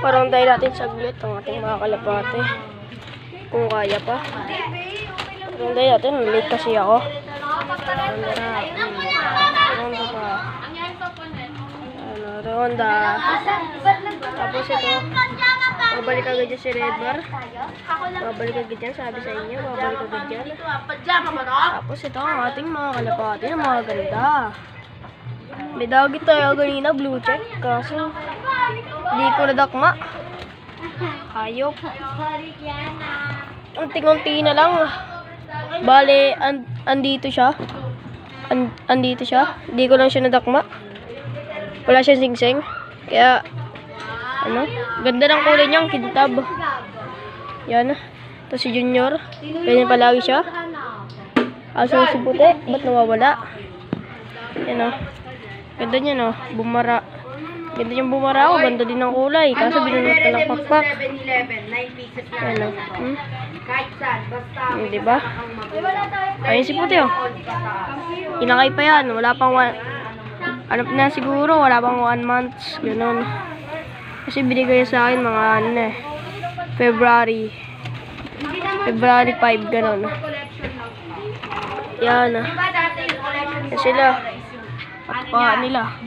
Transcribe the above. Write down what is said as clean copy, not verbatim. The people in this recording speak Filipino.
Parang tayo natin saglit ang ating mga kalapate. Kung kaya pa. Parang tayo natin, late kasi ako. Ronda pa. Ronda. Tapos ito. Babalik agad dyan si Redbar. Babalik agad dyan, sabi sa inyo. Babalik agad dyan. Tapos ito ang ating mga kalapate na mga ganda. May dagi tayo ganina, blue check. Kaso, hindi ko nadakma. Hayop. Unti-unti na lang. Bale, andito siya. Andito siya. Hindi ko lang siya nadakma. Wala siyang singsing. Kaya, ano? Ganda ng kulay niyang kintab. Yan. Ito si Junior. Ganyan palagi siya. Aso si puti. Ba't nawawala? Yan o. Ganda niya no. Bumara. Ganda niyang bumara o. Ganda din ng kulay. Kaso binunod ka ng pakpak. Yan o. Diba? Ayun si puti o. Inakay pa yan. Wala pang ano na siguro. Wala pang 1 month. Ganon. Kasi binigay sa akin mga ano eh. February 5. Ganon. Yan. Yan sila. At pa nila.